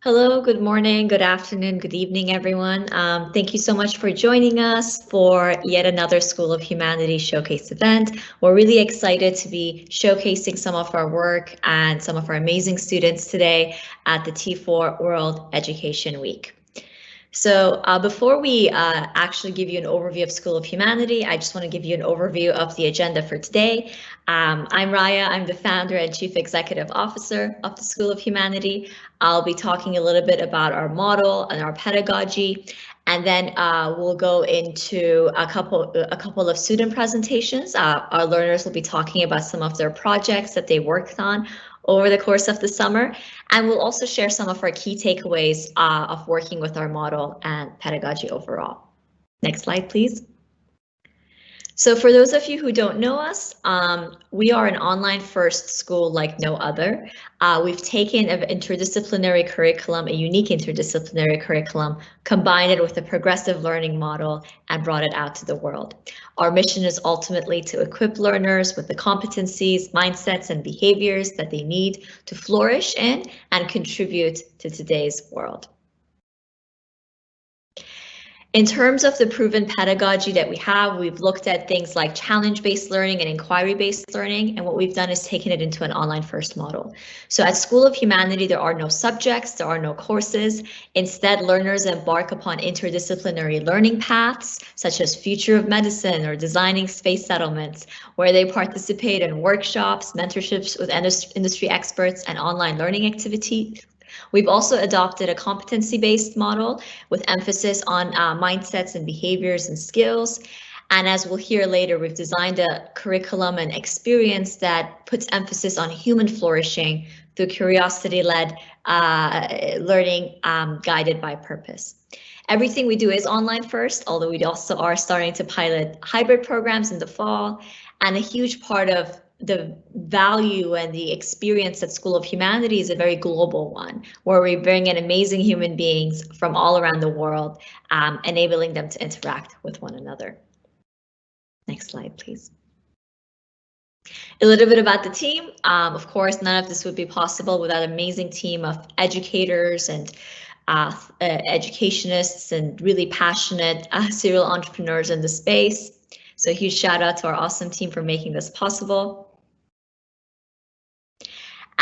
Hello, good morning, good afternoon, good evening, everyone. Thank you so much for joining us for yet another School of Humanities Showcase event. We're really excited to be showcasing some of our work and some of our amazing students today at the T4 World Education Week. So before we actually give you an overview of School of Humanity, I just want to give you an overview of the agenda for today. I'm Raya. I'm the founder and chief executive officer of the School of Humanity. I'll be talking a little bit about our model and our pedagogy, and then we'll go into a couple of student presentations. Our learners will be talking about some of their projects that they worked on over the course of the summer. And we'll also share some of our key takeaways of working with our model and pedagogy overall. Next slide, please. So for those of you who don't know us, we are an online first school like no other. We've taken an interdisciplinary curriculum, a unique interdisciplinary curriculum, combined it with a progressive learning model and brought it out to the world. Our mission is ultimately to equip learners with the competencies, mindsets, and behaviors that they need to flourish in and contribute to today's world. In terms of the proven pedagogy that we have, we've looked at things like challenge-based learning and inquiry-based learning, and what we've done is taken it into an online-first model. So at School of Humanity, there are no subjects, there are no courses. Instead, learners embark upon interdisciplinary learning paths, such as Future of Medicine or Designing Space Settlements, where they participate in workshops, mentorships with industry experts, and online learning activities. We've also adopted a competency-based model with emphasis on mindsets and behaviors and skills. And as we'll hear later, we've designed a curriculum and experience that puts emphasis on human flourishing through curiosity-led learning guided by purpose. Everything we do is online first, although we also are starting to pilot hybrid programs in the fall. And a huge part of the value and the experience at School of Humanity is a very global one, where we bring in amazing human beings from all around the world, enabling them to interact with one another. Next slide, please. A little bit about the team. Of course, none of this would be possible without an amazing team of educators and educationists and really passionate serial entrepreneurs in the space. So a huge shout out to our awesome team for making this possible.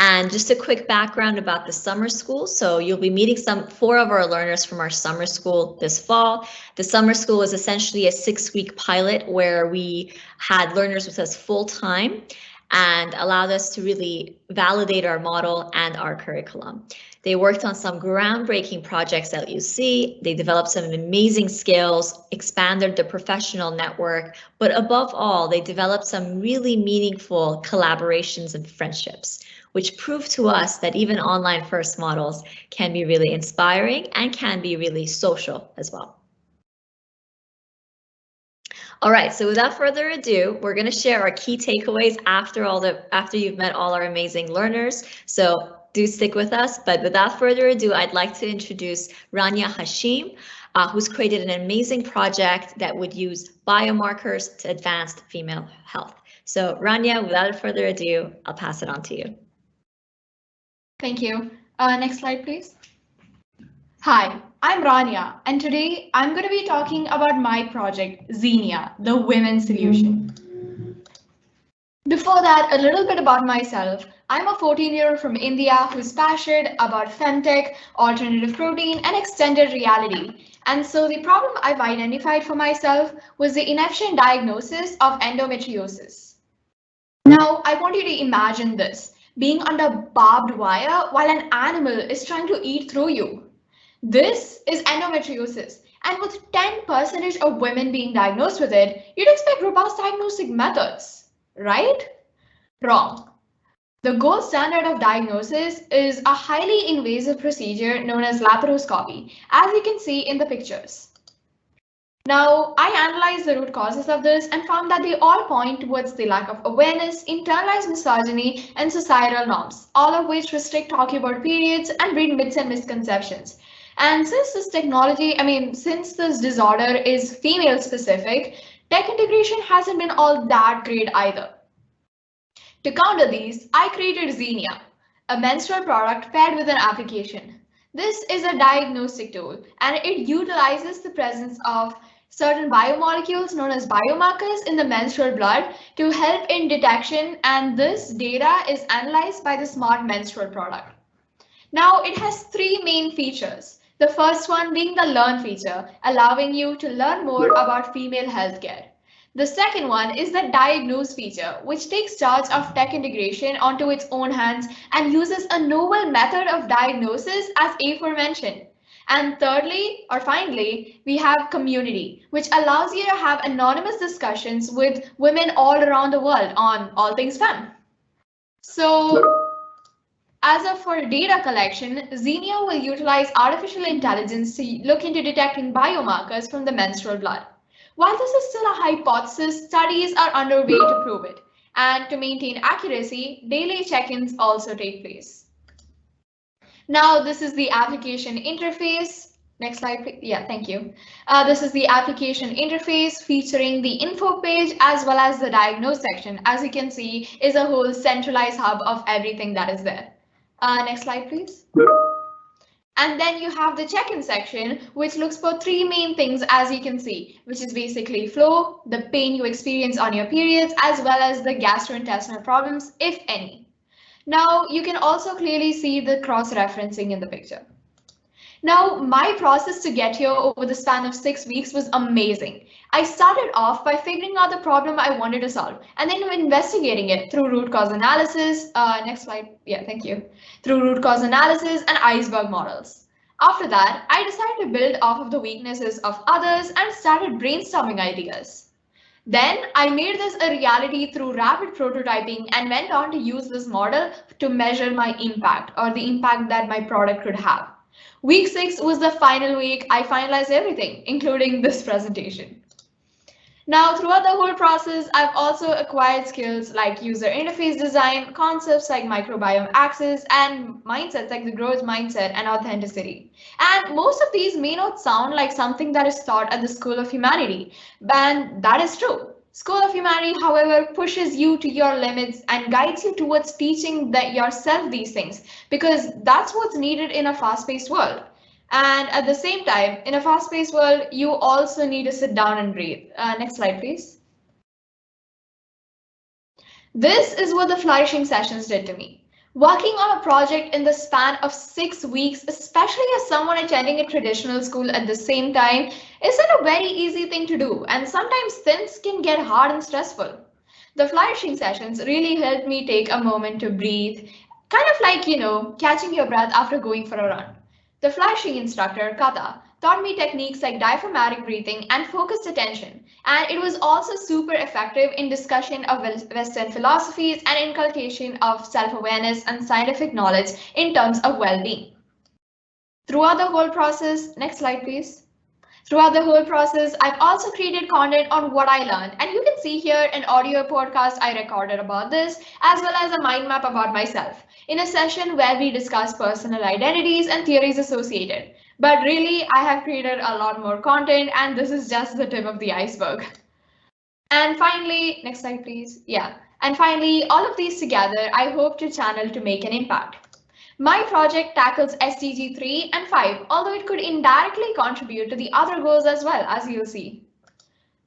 And just a quick background about the summer school. So you'll be meeting 4 of our learners from our summer school this fall. The summer school was essentially a 6-week pilot where we had learners with us full time and allowed us to really validate our model and our curriculum. They worked on some groundbreaking projects at UC. They developed some amazing skills, expanded their professional network, but above all, they developed some really meaningful collaborations and friendships, which proved to us that even online first models can be really inspiring and can be really social as well. All right, so without further ado, we're going to share our key takeaways after you've met all our amazing learners. So do stick with us, but without further ado, I'd like to introduce Rania Hashim, who's created an amazing project that would use biomarkers to advance female health. So Rania, without further ado, I'll pass it on to you. Thank you. Next slide, please. Hi, I'm Rania, and today I'm going to be talking about my project, Xenia, the Women's Solution. Before that, a little bit about myself. I'm a 14-year-old from India who's passionate about femtech, alternative protein, and extended reality. And so the problem I've identified for myself was the inefficient diagnosis of endometriosis. Now, I want you to imagine this, being under barbed wire while an animal is trying to eat through you. This is endometriosis, and with 10% of women being diagnosed with it, you'd expect robust diagnostic methods, right? Wrong. The gold standard of diagnosis is a highly invasive procedure known as laparoscopy, as you can see in the pictures. Now, I analyzed the root causes of this and found that they all point towards the lack of awareness, internalized misogyny, and societal norms, all of which restrict talking about periods and breed myths and misconceptions. And since this disorder is female specific, tech integration hasn't been all that great either. To counter these, I created Xenia, a menstrual product paired with an application. This is a diagnostic tool, and it utilizes the presence of certain biomolecules known as biomarkers in the menstrual blood to help in detection, and this data is analyzed by the smart menstrual product. Now, it has three main features. The first one being the learn feature, allowing you to learn more about female healthcare. The second one is the diagnose feature, which takes charge of tech integration onto its own hands and uses a novel method of diagnosis as aforementioned. And thirdly, or finally, we have community, which allows you to have anonymous discussions with women all around the world on all things femme. So, as for data collection, Xenia will utilize artificial intelligence to look into detecting biomarkers from the menstrual blood. While this is still a hypothesis, studies are underway to prove it. And to maintain accuracy, daily check-ins also take place. Now, this is the application interface. Next slide, please. Yeah, thank you. This is the application interface featuring the info page as well as the diagnose section. As you can see, is a whole centralized hub of everything that is there. Next slide, please. And then you have the check-in section, which looks for three main things, as you can see, which is basically flow, the pain you experience on your periods, as well as the gastrointestinal problems, if any. Now, you can also clearly see the cross-referencing in the picture. Now, my process to get here over the span of 6 weeks was amazing. I started off by figuring out the problem I wanted to solve and then investigating it through root cause analysis. Next slide. Yeah, thank you. Through root cause analysis and iceberg models. After that, I decided to build off of the weaknesses of others and started brainstorming ideas. Then I made this a reality through rapid prototyping and went on to use this model to measure my impact or the impact that my product could have. Week 6 was the final week. I finalized everything, including this presentation. Now, throughout the whole process, I've also acquired skills like user interface design, concepts like microbiome access, and mindsets like the growth mindset and authenticity. And most of these may not sound like something that is taught at the School of Humanity, but that is true. School of Humanity, however, pushes you to your limits and guides you towards teaching yourself these things, because that's what's needed in a fast-paced world. And at the same time, in a fast-paced world, you also need to sit down and breathe. Next slide, please. This is what the flourishing sessions did to me. Working on a project in the span of 6 weeks, especially as someone attending a traditional school at the same time, isn't a very easy thing to do, and sometimes things can get hard and stressful. The flourishing sessions really helped me take a moment to breathe, kind of like, catching your breath after going for a run. The flourishing instructor, Kata, taught me techniques like diaphragmatic breathing and focused attention, and it was also super effective in discussion of Western philosophies and inculcation of self-awareness and scientific knowledge in terms of well-being. Throughout the whole process, next slide please. Throughout the whole process, I've also created content on what I learned, and you can see here an audio podcast I recorded about this, as well as a mind map about myself, in a session where we discuss personal identities and theories associated. But really, I have created a lot more content, and this is just the tip of the iceberg. And finally, next slide, please. Yeah. And finally, all of these together, I hope to channel to make an impact. My project tackles SDG 3 and 5, although it could indirectly contribute to the other goals as well, as you'll see.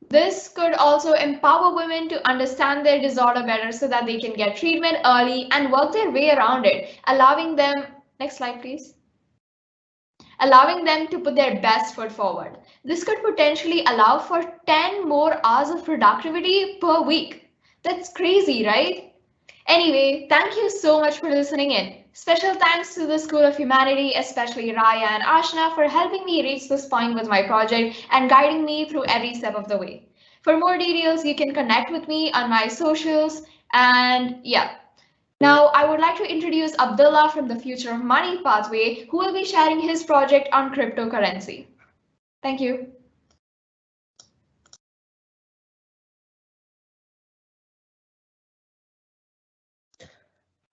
This could also empower women to understand their disorder better so that they can get treatment early and work their way around it, allowing them, next slide please, allowing them to put their best foot forward. This could potentially allow for 10 more hours of productivity per week. That's crazy, right? Anyway, thank you so much for listening in. Special thanks to the School of Humanity, especially Raya and Ashna, for helping me reach this point with my project and guiding me through every step of the way. For more details, you can connect with me on my socials. And yeah, now I would like to introduce Abdullah from the Future of Money Pathway, who will be sharing his project on cryptocurrency. Thank you.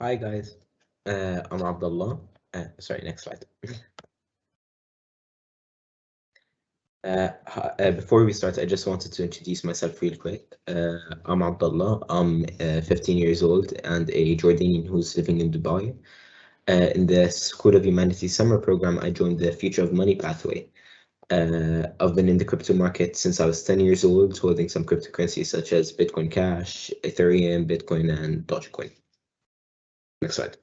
Hi guys, I'm Abdullah. Sorry, next slide. Before we start, I just wanted to introduce myself real quick. I'm Abdullah. I'm 15 years old and a Jordanian who's living in Dubai. In the School of Humanities summer program, I joined the Future of Money pathway. I've been in the crypto market since I was 10 years old, holding some cryptocurrencies such as Bitcoin Cash, Ethereum, Bitcoin, and Dogecoin. Next slide.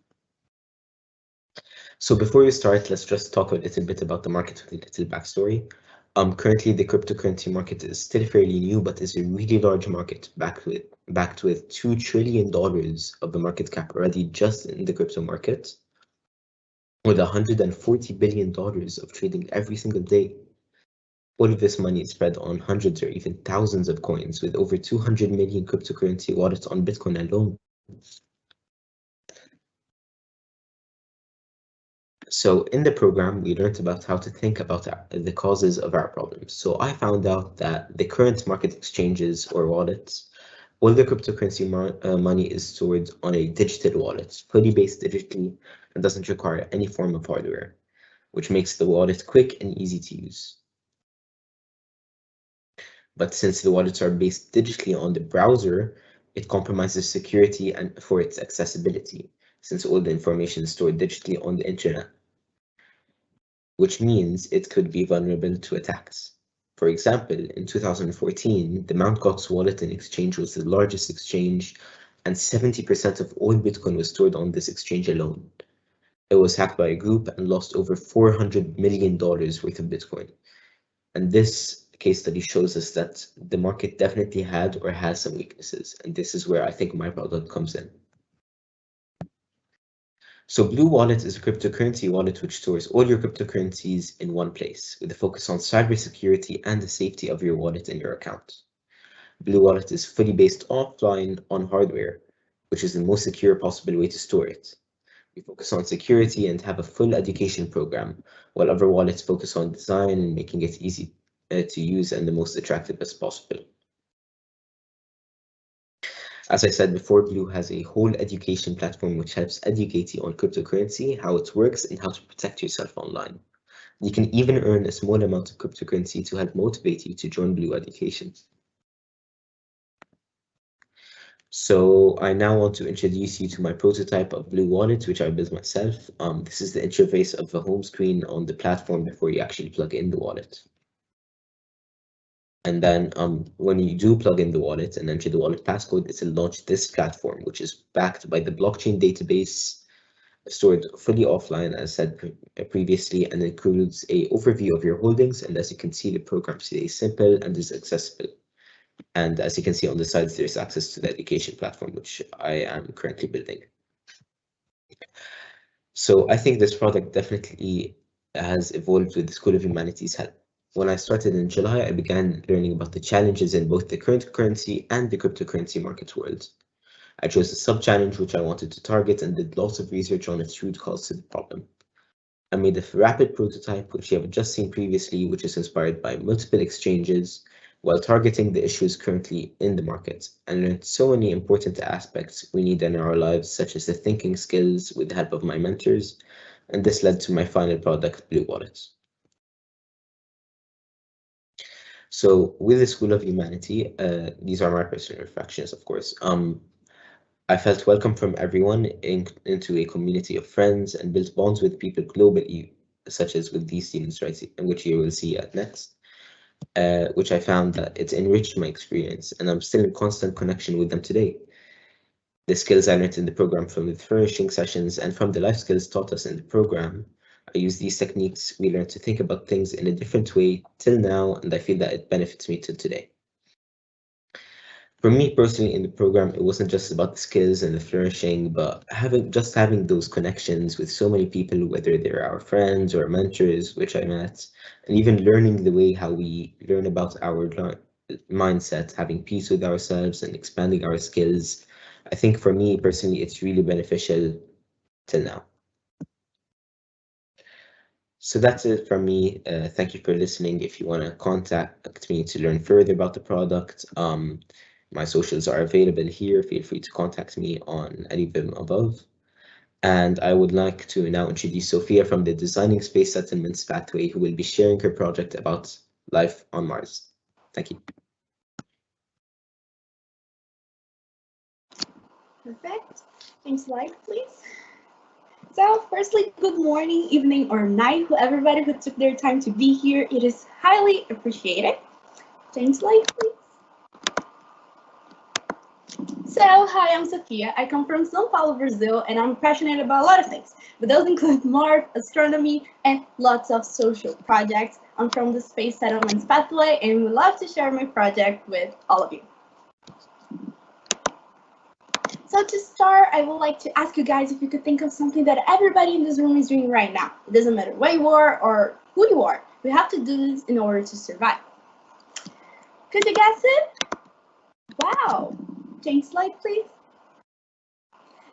So before we start, let's just talk a little bit about the market with a little backstory. Currently, the cryptocurrency market is still fairly new, but is a really large market, backed with $2 trillion of the market cap already just in the crypto market, with $140 billion of trading every single day. All of this money is spread on hundreds or even thousands of coins, with over 200 million cryptocurrency wallets on Bitcoin alone. So in the program, we learned about how to think about the causes of our problems. So I found out that the current market exchanges or wallets, all the cryptocurrency money is stored on a digital wallet, fully based digitally, and doesn't require any form of hardware, which makes the wallet quick and easy to use. But since the wallets are based digitally on the browser, it compromises security and for its accessibility, since all the information is stored digitally on the internet, which means it could be vulnerable to attacks. For example, in 2014, the Mt. Gox wallet and exchange was the largest exchange, and 70% of all Bitcoin was stored on this exchange alone. It was hacked by a group and lost over $400 million worth of Bitcoin. And this case study shows us that the market definitely had or has some weaknesses, and this is where I think my product comes in. So Blue Wallet is a cryptocurrency wallet which stores all your cryptocurrencies in one place, with a focus on cybersecurity and the safety of your wallet and your account. Blue Wallet is fully based offline on hardware, which is the most secure possible way to store it. We focus on security and have a full education program, while other wallets focus on design and making it easy to use and the most attractive as possible. As I said before, Blue has a whole education platform which helps educate you on cryptocurrency, how it works, and how to protect yourself online. You can even earn a small amount of cryptocurrency to help motivate you to join Blue Education. So I now want to introduce you to my prototype of Blue Wallet, which I built myself. This is the interface of the home screen on the platform before you actually plug in the wallet. And then when you do plug in the wallet and enter the wallet passcode, it will launch this platform, which is backed by the blockchain database, stored fully offline, as said previously, and includes an overview of your holdings. And as you can see, the program stays simple and is accessible. And as you can see on the sides, there's access to the education platform, which I am currently building. So I think this product definitely has evolved with the School of Humanities help. When I started in July, I began learning about the challenges in both the current currency and the cryptocurrency market world. I chose a sub-challenge which I wanted to target and did lots of research on its root cause to the problem. I made a rapid prototype, which you have just seen previously, which is inspired by multiple exchanges, while targeting the issues currently in the market, and learned so many important aspects we need in our lives, such as the thinking skills with the help of my mentors, and this led to my final product, Blue Wallet. So with the School of Humanity, these are my personal reflections, of course. I felt welcome from everyone into a community of friends and built bonds with people globally, such as with these students, right, which you will see at next, which I found that it's enriched my experience, and I'm still in constant connection with them today. The skills I learned in the program from the furnishing sessions and from the life skills taught us in the program, I use these techniques we learned to think about things in a different way till now, and I feel that it benefits me till today. For me personally in the program, it wasn't just about the skills and the flourishing, but having those connections with so many people, whether they're our friends or mentors, which I met, and even learning the way how we learn about our mindset, having peace with ourselves and expanding our skills. I think for me personally, it's really beneficial till now. So that's it from me. Thank you for listening. If you want to contact me to learn further about the product, my socials are available here. Feel free to contact me on any of them above. And I would like to now introduce Sophia from the Designing Space Settlements pathway, who will be sharing her project about life on Mars. Thank you. Perfect. Next slide, please. So firstly, good morning, evening, or night to everybody who took their time to be here. It is highly appreciated. Change slide, please. So, hi, I'm Sophia. I come from São Paulo, Brazil, and I'm passionate about a lot of things. But those include Mars, astronomy, and lots of social projects. I'm from the Space Settlements pathway, and would love to share my project with all of you. So to start, I would like to ask you guys if you could think of something that everybody in this room is doing right now. It doesn't matter where you are or who you are. We have to do this in order to survive. Could you guess it? Wow. Change slide, please.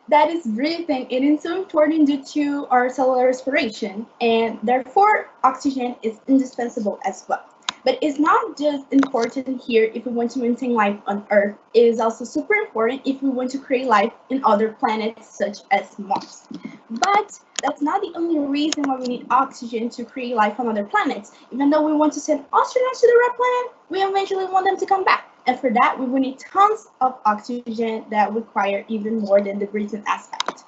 That is breathing. It is so important due to our cellular respiration, and therefore oxygen is indispensable as well. But it's not just important here if we want to maintain life on Earth. It is also super important if we want to create life in other planets such as Mars. But that's not the only reason why we need oxygen to create life on other planets. Even though we want to send astronauts to the red planet, we eventually want them to come back. And for that, we will need tons of oxygen that require even more than the breathing aspect.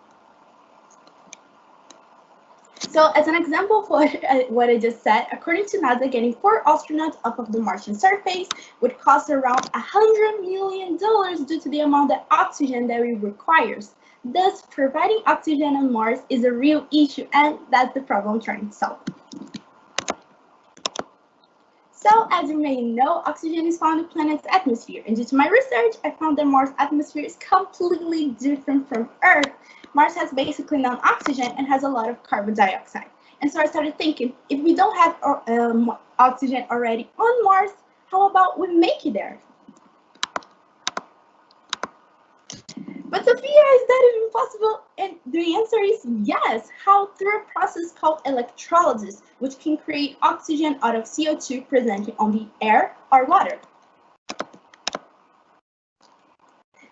So as an example for what I just said, according to NASA, getting 4 astronauts off of the Martian surface would cost around $100 million due to the amount of oxygen that it requires. Thus, providing oxygen on Mars is a real issue, and that's the problem I'm trying to solve. So, as you may know, oxygen is found in the planet's atmosphere, and due to my research, I found that Mars' atmosphere is completely different from Earth. Mars has basically no oxygen and has a lot of carbon dioxide. And so I started thinking, if we don't have oxygen already on Mars, how about we make it there? But Sophia, is that even possible? And the answer is yes. How? Through a process called electrolysis, which can create oxygen out of CO2 present on the air or water.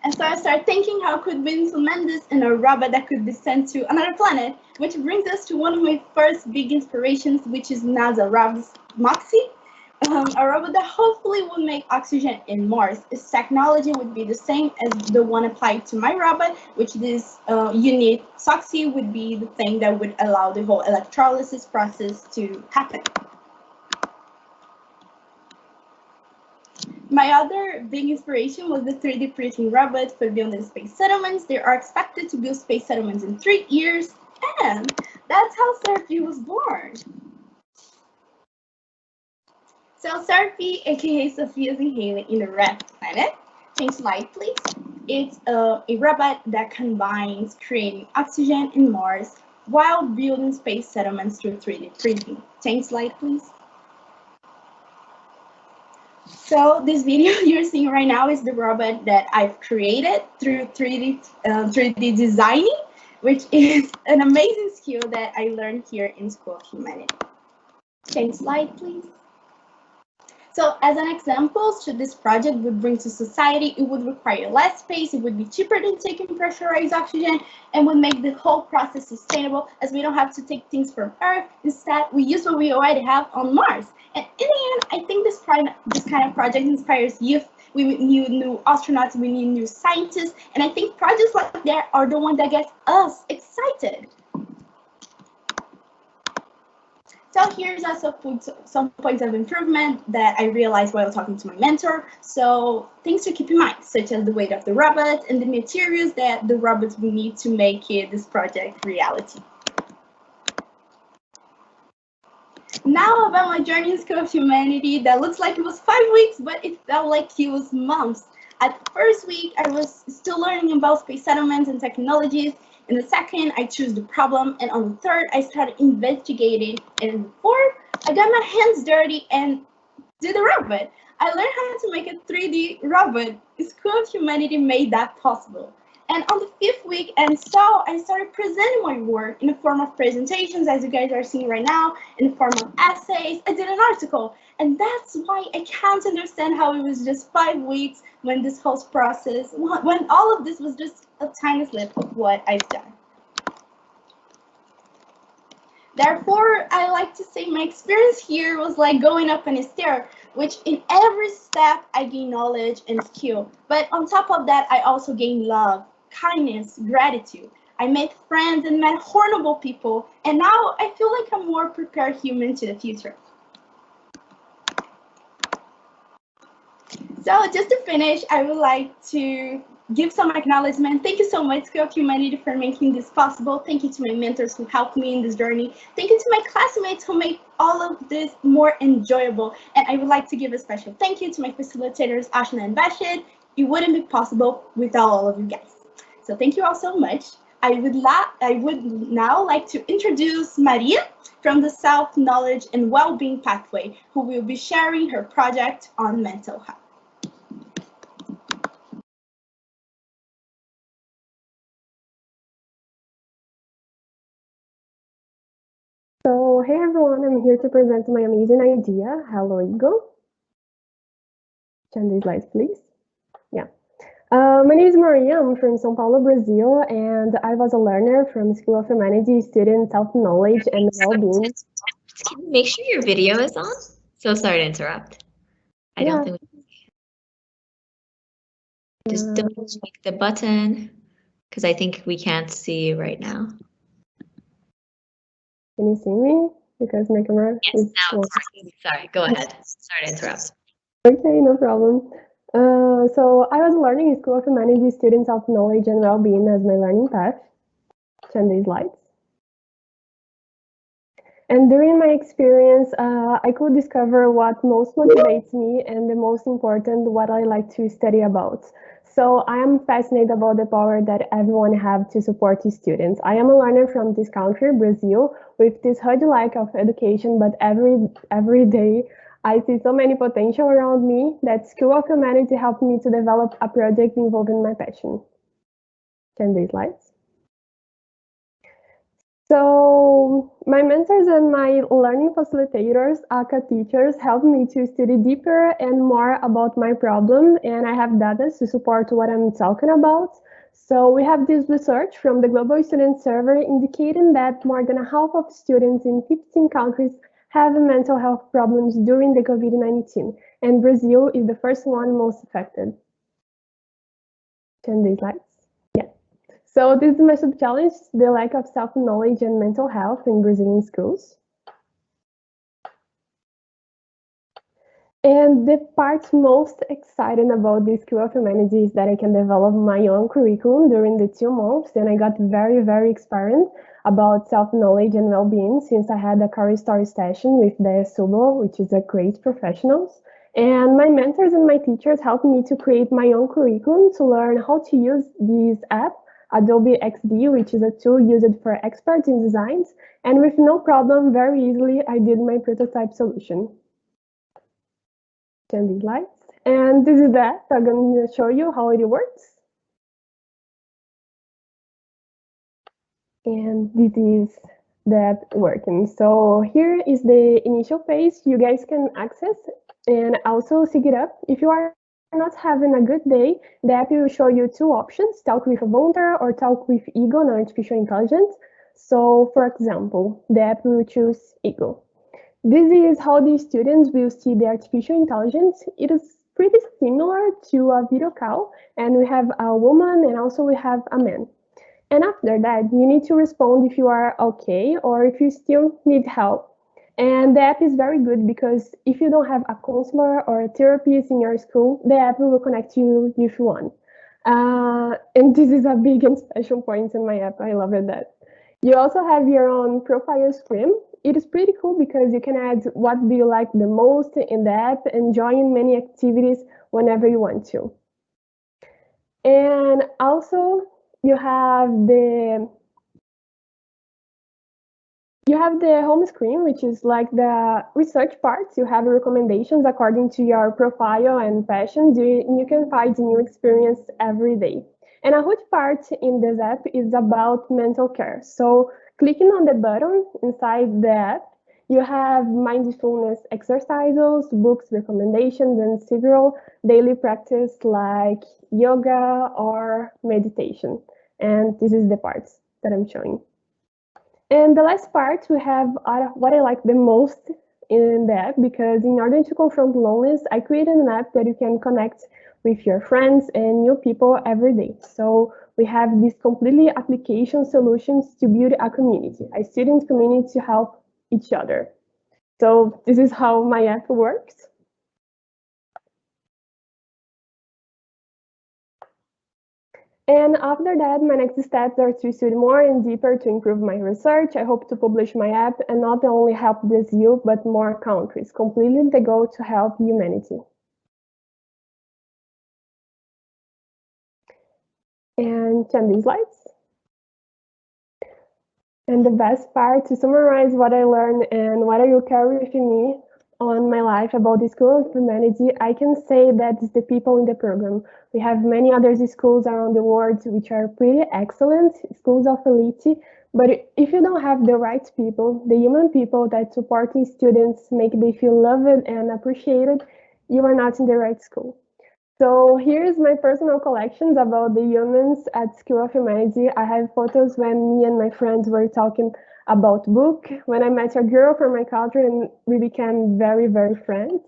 And so I started thinking how could we implement this in a robot that could be sent to another planet, which brings us to one of my first big inspirations, which is NASA robot Moxie. A robot that hopefully will make oxygen in Mars. Its technology would be the same as the one applied to my robot, which this unit, Soxy, would be the thing that would allow the whole electrolysis process to happen. My other big inspiration was the 3D printing robots for building space settlements. They are expected to build space settlements in 3 years, and that's how Serpy was born. So Serpy, aka Sophia's inhaler in the red planet. Change slide, please. It's a robot that combines creating oxygen in Mars while building space settlements through 3D printing. Change slide, please. So this video you're seeing right now is the robot that I've created through 3D designing, which is an amazing skill that I learned here in School of Humanity. Change slide, please. So as an example, should this project would bring to society, it would require less space, it would be cheaper than taking pressurized oxygen, and would make the whole process sustainable, as we don't have to take things from Earth. Instead, we use what we already have on Mars. And in the end, I think this kind of project inspires youth. We need new astronauts, we need new scientists, and I think projects like that are the ones that get us excited. So here's also some points of improvement that I realized while talking to my mentor. So things to keep in mind, such as the weight of the robot and the materials that the robots will need to make this project reality. Now about my journey in School of Humanity, that looks like it was 5 weeks, but it felt like it was months. At the first week, I was still learning about space settlements and technologies. In the second, I chose the problem, and on the third, I started investigating. And in the fourth, I got my hands dirty and did the robot. I learned how to make a 3D robot. School of Humanity made that possible. And on the 5th week, and so I started presenting my work in the form of presentations, as you guys are seeing right now, in the form of essays. I did an article, and that's why I can't understand how it was just 5 weeks when this whole process, when all of this was just a tiny slip of what I've done. Therefore, I like to say my experience here was like going up a stair, which in every step I gain knowledge and skill. But on top of that, I also gain love, kindness, gratitude. I made friends and met horrible people, and now I feel like a more prepared human to the future. So just to finish, I would like to give some acknowledgement. Thank you so much, School of Humanity, for making this possible. Thank you to my mentors who helped me in this journey. Thank you to my classmates who made all of this more enjoyable. And I would like to give a special thank you to my facilitators, Ashna and Bashid. It wouldn't be possible without all of you guys. So thank you all so much. I would now like to introduce Maria from the Self Knowledge and Wellbeing Pathway, who will be sharing her project on mental health. So, hey everyone, I'm here to present my amazing idea. Hello, Ego. Turn these lights, please. Yeah. My name is Maria. I'm from São Paulo, Brazil, and I was a learner from School of Humanity, student self-knowledge and well-being. Can you make sure your video is on? So sorry to interrupt. I don't think we just double check the button because I think we can't see you right now. Can you see me? Because my camera Yes, is now it's working. Sorry, go ahead. Sorry to interrupt. Okay, no problem. So I was learning in School of Humanity, student self-knowledge and well-being as my learning path. Turn these lights. And during my experience, I could discover what most motivates me and the most important, what I like to study about. So I am fascinated about the power that everyone have to support his students. I am a learner from this country, Brazil, with this huge lack of education, but every day I see so many potential around me that School of Humanity helped me to develop a project involving my passion. Turn these lights. So my mentors and my learning facilitators, ACA teachers, helped me to study deeper and more about my problem, and I have data to support what I'm talking about. So we have this research from the Global Student Survey indicating that more than half of students in 15 countries have mental health problems during the COVID-19, and Brazil is the first one most affected. Turn these lights. So this is my sub-challenge, the lack of self-knowledge and mental health in Brazilian schools. And the part most exciting about the School of Humanities is that I can develop my own curriculum during the 2 months, and I got very, very experienced about self-knowledge and well-being since I had a career story session with the SUBO, which is a great professionals. And my mentors and my teachers helped me to create my own curriculum to learn how to use this app, Adobe XD, which is a tool used for experts in designs, and with no problem, very easily, I did my prototype solution. Turn these lights, and this is that. I'm going to show you how it works. And this is that working. So here is the initial phase you guys can access and also sync it up. If you are not having a good day, the app will show you 2 options, talk with a volunteer or talk with Ego and artificial intelligence. So for example, the app will choose Ego. This is how the students will see the artificial intelligence. It is pretty similar to a video call, and we have a woman and also we have a man. And after that, you need to respond if you are okay or if you still need help. And the app is very good because if you don't have a counselor or a therapist in your school, the app will connect you if you want. And this is a big and special point in my app. I love it that. You also have your own profile screen. It is pretty cool because you can add what do you like the most in the app and join many activities whenever you want to. And also you have the home screen, which is like the research part. You have recommendations according to your profile and passions. You can find a new experience every day. And a huge part in this app is about mental care. So clicking on the button inside the app, you have mindfulness exercises, books, recommendations, and several daily practice like yoga or meditation. And this is the parts that I'm showing. And the last part, we have what I like the most in the app, because in order to confront loneliness, I created an app that you can connect with your friends and new people every day. So We have these completely application solutions to build a community, a student community to help each other. So this is how my app works. And after that, my next steps are to study more and deeper to improve my research. I hope to publish my app and not only help Brazil, but more countries. Completely the goal to help humanity. And 10 slides. And the best part, to summarize what I learned and what I will carry with me on my life about the School of Humanity, I can say that it's the people in the program. We have many other schools around the world which are pretty excellent, schools of elite, but if you don't have the right people, the human people that supporting students, make them feel loved and appreciated, you are not in the right school. So here's my personal collections about the humans at School of Humanity. I have photos when me and my friends were talking about book, when I met a girl from my country and we became very, very friends.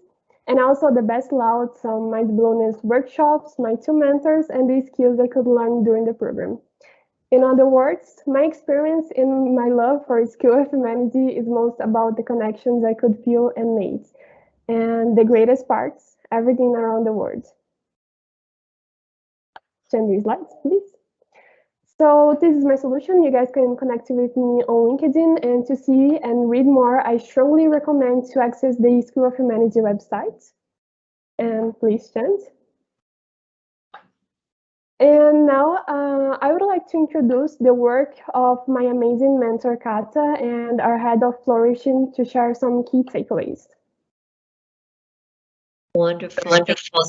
And also the best laud, some mind-blowness workshops, my 2 mentors, and the skills I could learn during the program. In other words, my experience and my love for School of Humanity is most about the connections I could feel and make. And the greatest parts, everything around the world. Send these slides, please. So this is my solution. You guys can connect with me on LinkedIn, and to see and read more, I strongly recommend to access the School of Humanity website. And please send. And now I would like to introduce the work of my amazing mentor, Kata, and our head of flourishing to share some key takeaways. Wonderful. Wonderful.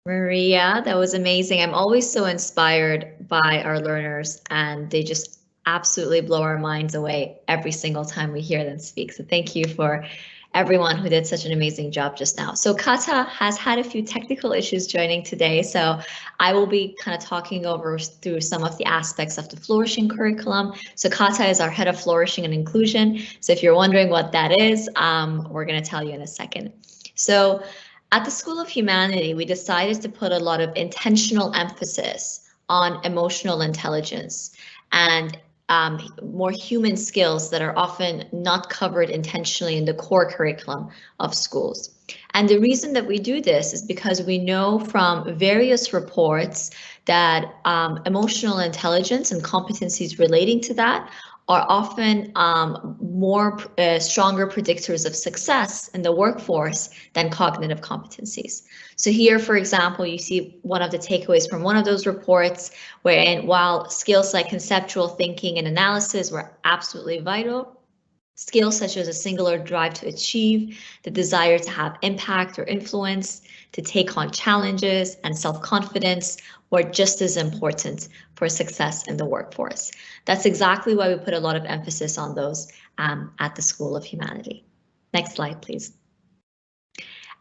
Maria, that was amazing. I'm always so inspired by our learners, and they just absolutely blow our minds away every single time we hear them speak. So thank you for everyone who did such an amazing job just now. So Kata has had a few technical issues joining today, so I will be kind of talking through some of the aspects of the flourishing curriculum. So Kata is our head of flourishing and inclusion. So if you're wondering what that is, we're going to tell you in a second. So at the School of Humanity, we decided to put a lot of intentional emphasis on emotional intelligence and more human skills that are often not covered intentionally in the core curriculum of schools. And the reason that we do this is because we know from various reports that emotional intelligence and competencies relating to that are often stronger predictors of success in the workforce than cognitive competencies. So here, for example, you see one of the takeaways from one of those reports, wherein while skills like conceptual thinking and analysis were absolutely vital, skills such as a singular drive to achieve, the desire to have impact or influence, to take on challenges, and self-confidence were just as important for success in the workforce. That's exactly why we put a lot of emphasis on those at the School of Humanity. Next slide, please.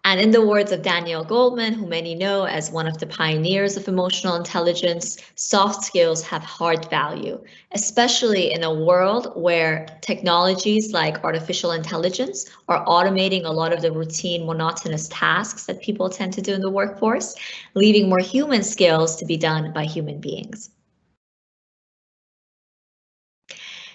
And in the words of Daniel Goleman, who many know as one of the pioneers of emotional intelligence, soft skills have hard value, especially in a world where technologies like artificial intelligence are automating a lot of the routine, monotonous tasks that people tend to do in the workforce, leaving more human skills to be done by human beings.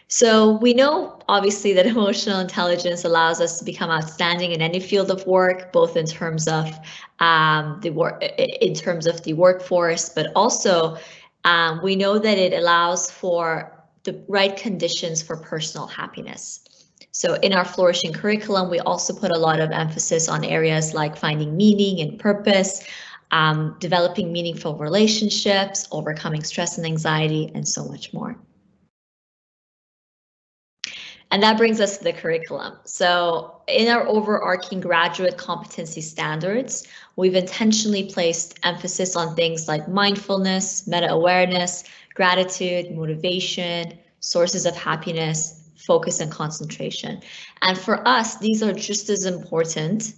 So we know, obviously, that emotional intelligence allows us to become outstanding in any field of work, both in terms of the workforce, but also we know that it allows for the right conditions for personal happiness. So in our flourishing curriculum, we also put a lot of emphasis on areas like finding meaning and purpose, developing meaningful relationships, overcoming stress and anxiety, and so much more. And that brings us to the curriculum. So in our overarching graduate competency standards, we've intentionally placed emphasis on things like mindfulness, meta-awareness, gratitude, motivation, sources of happiness, focus and concentration. And for us, these are just as important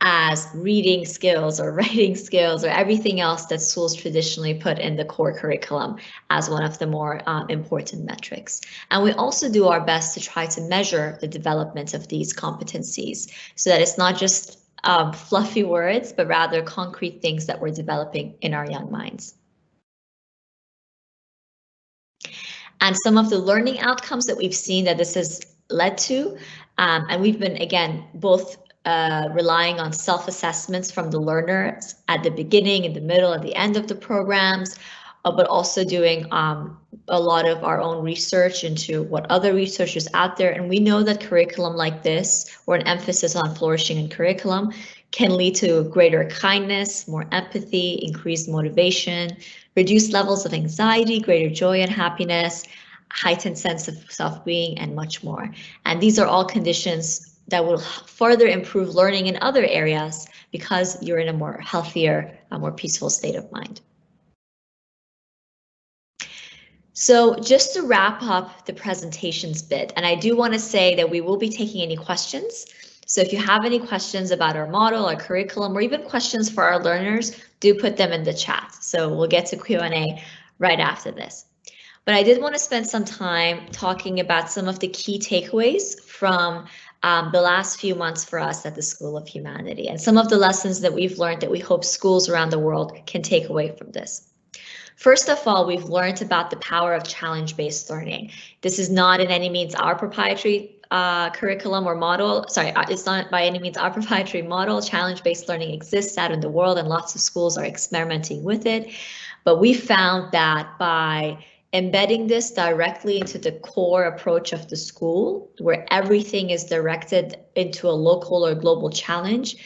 as reading skills or writing skills or everything else that schools traditionally put in the core curriculum as one of the more important metrics. And we also do our best to try to measure the development of these competencies so that it's not just fluffy words, but rather concrete things that we're developing in our young minds. And some of the learning outcomes that we've seen that this has led to, and we've been, again, both relying on self-assessments from the learners at the beginning, in the middle, at the end of the programs, but also doing a lot of our own research into what other research is out there. And we know that curriculum like this, or an emphasis on flourishing in curriculum, can lead to greater kindness, more empathy, increased motivation, reduced levels of anxiety, greater joy and happiness, heightened sense of self-being, and much more. And these are all conditions that will further improve learning in other areas because you're in a more healthier, more peaceful state of mind. So just to wrap up the presentations bit, and I do want to say that we will be taking any questions. So if you have any questions about our model, our curriculum, or even questions for our learners, do put them in the chat. So we'll get to Q&A right after this. But I did want to spend some time talking about some of the key takeaways from the last few months for us at the School of Humanity, and some of the lessons that we've learned that we hope schools around the world can take away from this. First of all, we've learned about the power of challenge-based learning. This is not in any means our proprietary curriculum or model. Sorry, it's not by any means our proprietary model. Challenge-based learning exists out in the world and lots of schools are experimenting with it. But we found that by embedding this directly into the core approach of the school, where everything is directed into a local or global challenge,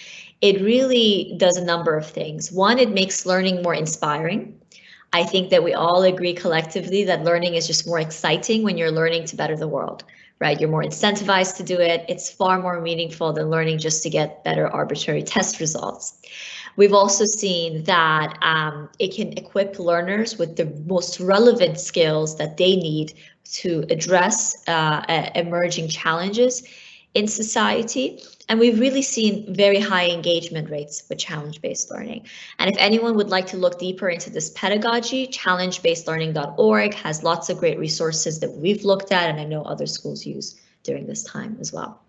it really does a number of things. One, it makes learning more inspiring. I think that we all agree collectively that learning is just more exciting when you're learning to better the world, right? You're more incentivized to do it. It's far more meaningful than learning just to get better arbitrary test results. We've also seen that it can equip learners with the most relevant skills that they need to address emerging challenges in society. And we've really seen very high engagement rates with challenge-based learning. And if anyone would like to look deeper into this pedagogy, challengebasedlearning.org has lots of great resources that we've looked at and I know other schools use during this time as well.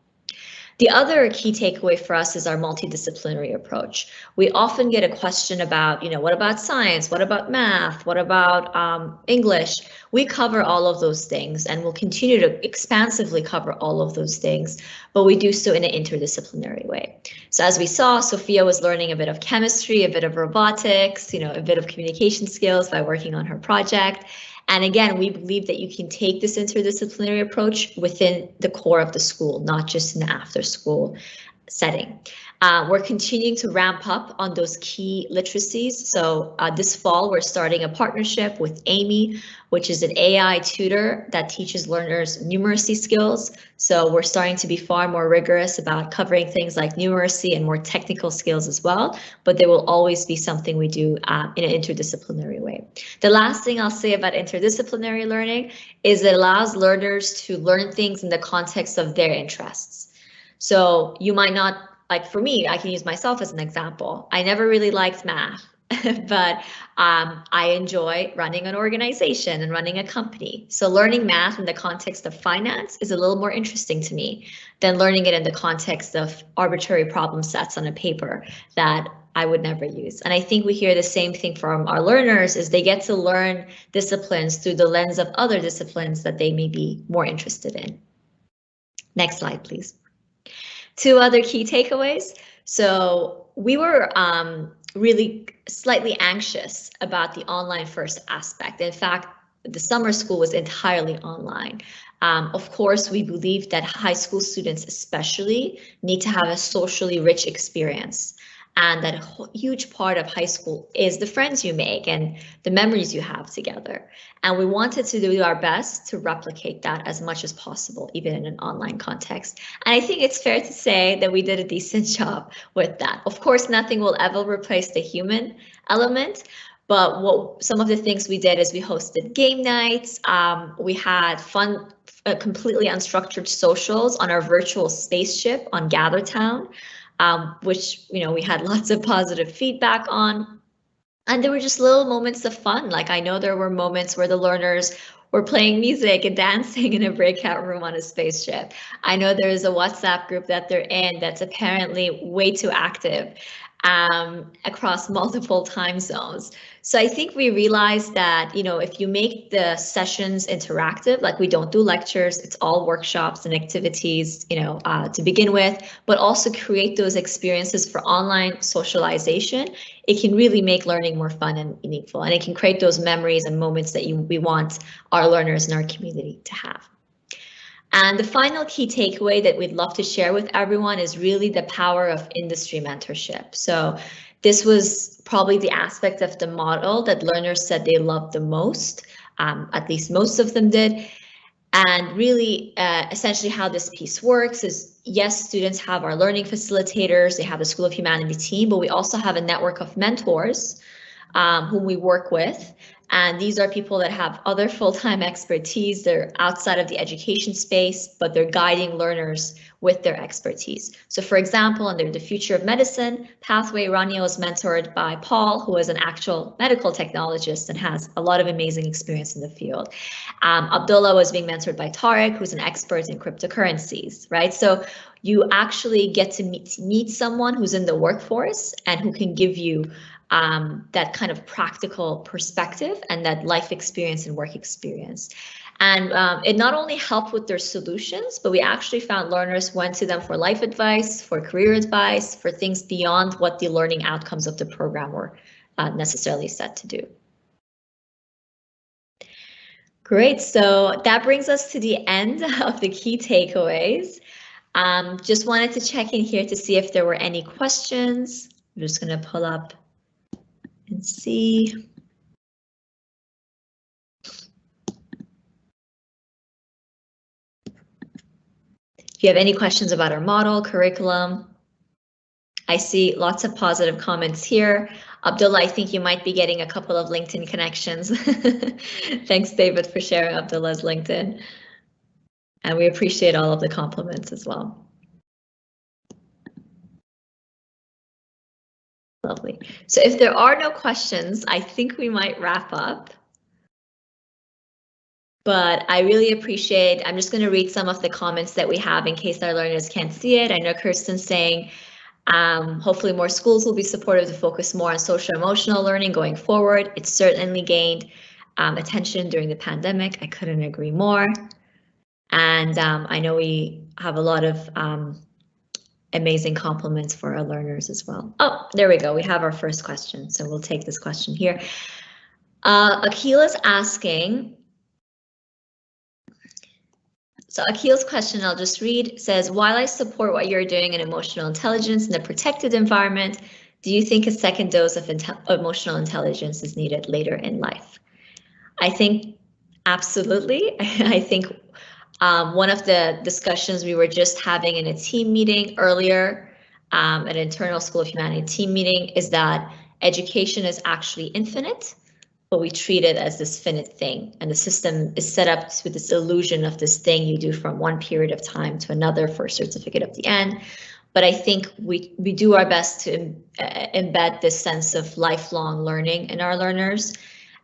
The other key takeaway for us is our multidisciplinary approach. We often get a question about, what about science? What about math? What about English? We cover all of those things and we'll continue to expansively cover all of those things, but we do so in an interdisciplinary way. So as we saw, Sophia was learning a bit of chemistry, a bit of robotics, a bit of communication skills by working on her project. And again, we believe that you can take this interdisciplinary approach within the core of the school, not just in the after-school setting. We're continuing to ramp up on those key literacies. So this fall, we're starting a partnership with Amy, which is an AI tutor that teaches learners numeracy skills. So we're starting to be far more rigorous about covering things like numeracy and more technical skills as well, but there will always be something we do in an interdisciplinary way. The last thing I'll say about interdisciplinary learning is it allows learners to learn things in the context of their interests. So you might not, like for me, I can use myself as an example. I never really liked math, but I enjoy running an organization and running a company. So learning math in the context of finance is a little more interesting to me than learning it in the context of arbitrary problem sets on a paper that I would never use. And I think we hear the same thing from our learners is they get to learn disciplines through the lens of other disciplines that they may be more interested in. Next slide, please. Two other key takeaways. So we were really slightly anxious about the online first aspect. In fact, the summer school was entirely online. Of course, we believe that high school students especially need to have a socially rich experience. And that a huge part of high school is the friends you make and the memories you have together. And we wanted to do our best to replicate that as much as possible, even in an online context. And I think it's fair to say that we did a decent job with that. Of course, nothing will ever replace the human element. But some of the things we did is we hosted game nights. We had fun, completely unstructured socials on our virtual spaceship on GatherTown. Which, we had lots of positive feedback on. And there were just little moments of fun. Like I know there were moments where the learners were playing music and dancing in a breakout room on a spaceship. I know there is a WhatsApp group that they're in that's apparently way too active across multiple time zones. So I think we realized that, if you make the sessions interactive, like we don't do lectures, it's all workshops and activities, to begin with, but also create those experiences for online socialization, it can really make learning more fun and meaningful, and it can create those memories and moments that we want our learners in our community to have. And the final key takeaway that we'd love to share with everyone is really the power of industry mentorship. So this was probably the aspect of the model that learners said they loved the most, at least most of them did. And really, essentially how this piece works is, yes, students have our learning facilitators, they have the School of Humanities team, but we also have a network of mentors whom we work with. And these are people that have other full-time expertise. They're outside of the education space, but they're guiding learners with their expertise. So for example, under the Future of Medicine pathway, Rania was mentored by Paul, who is an actual medical technologist and has a lot of amazing experience in the field. Abdullah was being mentored by Tariq, who's an expert in cryptocurrencies, right? So you actually get to meet someone who's in the workforce and who can give you that kind of practical perspective and that life experience and work experience. And it not only helped with their solutions, but we actually found learners went to them for life advice, for career advice, for things beyond what the learning outcomes of the program were necessarily set to do. Great, so that brings us to the end of the key takeaways. Just wanted to check in here to see if there were any questions. I'm just going to pull up and see. If you have any questions about our model, curriculum, I see lots of positive comments here. Abdullah, I think you might be getting a couple of LinkedIn connections. Thanks, David, for sharing Abdullah's LinkedIn. And we appreciate all of the compliments as well. Lovely. So if there are no questions, I think we might wrap up. But I really appreciate, I'm just going to read some of the comments that we have in case our learners can't see it. I know Kirsten's saying, hopefully more schools will be supportive to focus more on social emotional learning going forward. It's certainly gained attention during the pandemic. I couldn't agree more. And I know we have a lot of amazing compliments for our learners as well. Oh, there we go. We have our first question. So we'll take this question here. Akil's asking, so Akil's question, I'll just read, says, while I support what you're doing in emotional intelligence in a protected environment, do you think a second dose of emotional intelligence is needed later in life? I think absolutely. I think one of the discussions we were just having in a team meeting earlier, an internal School of Humanities team meeting, is that education is actually infinite, but we treat it as this finite thing, and the system is set up with this illusion of this thing you do from one period of time to another for a certificate at the end. But I think we do our best to embed this sense of lifelong learning in our learners,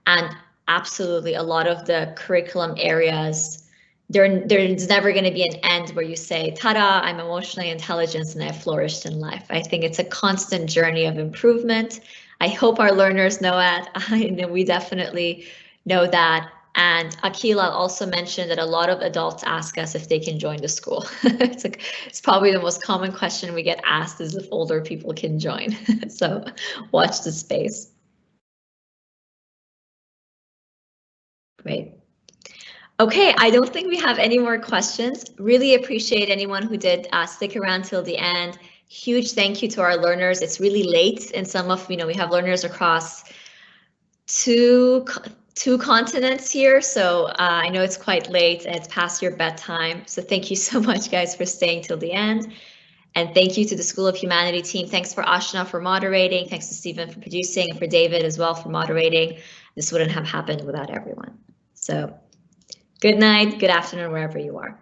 and absolutely a lot of the curriculum areas, there's never going to be an end where you say, ta-da, I'm emotionally intelligent and I've flourished in life. I think it's a constant journey of improvement. I hope our learners know that. I know we definitely know that. And Akila also mentioned that a lot of adults ask us if they can join the school. It's probably the most common question we get asked is if older people can join. So watch the space. Great. Okay, I don't think we have any more questions. Really appreciate anyone who did stick around till the end. Huge thank you to our learners. It's really late, and some of, we have learners across two continents here, so I know it's quite late and it's past your bedtime. So thank you so much, guys, for staying till the end. And thank you to the School of Humanities team. Thanks for Ashna for moderating. Thanks to Stephen for producing, and for David as well for moderating. This wouldn't have happened without everyone. So good night, good afternoon, wherever you are.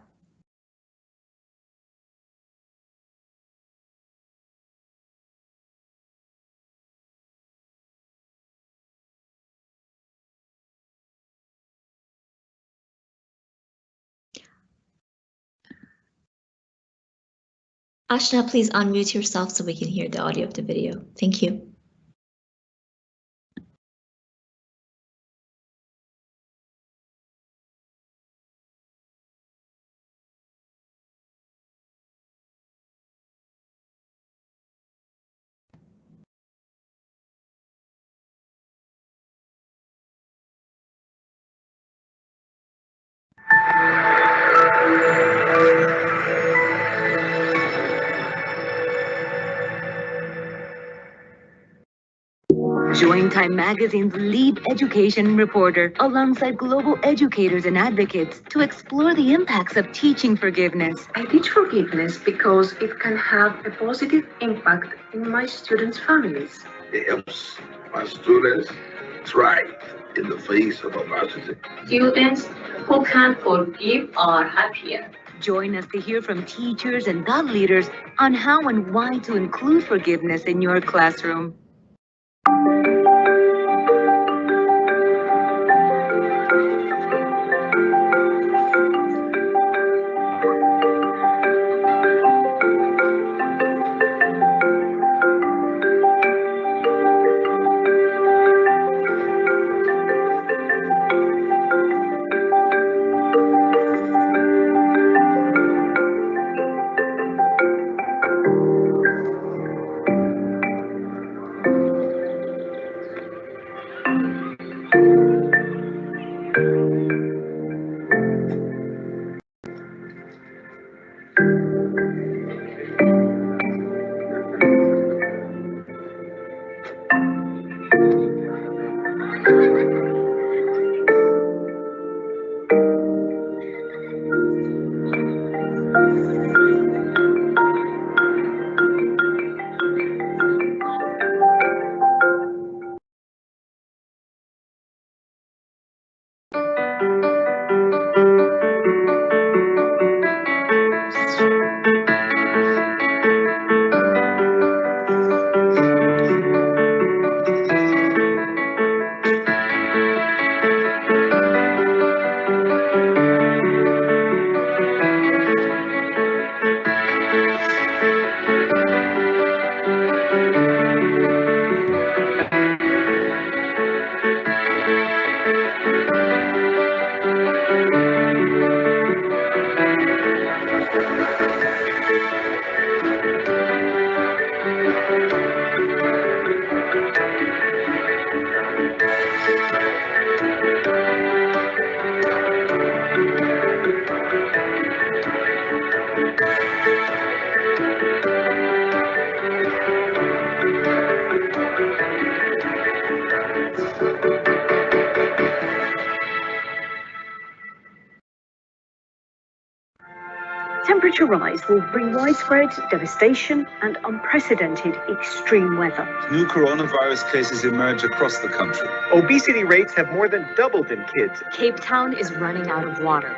Ashna, please unmute yourself so we can hear the audio of the video. Thank you. Join Time Magazine's lead education reporter alongside global educators and advocates to explore the impacts of teaching forgiveness. I teach forgiveness because it can have a positive impact in my students' families. It helps my students thrive in the face of adversity. Students who can forgive are happier. Join us to hear from teachers and thought leaders on how and why to include forgiveness in your classroom. Temperature rise will bring widespread devastation and unprecedented extreme weather. New coronavirus cases emerge across the country. Obesity rates have more than doubled in kids. Cape Town is running out of water.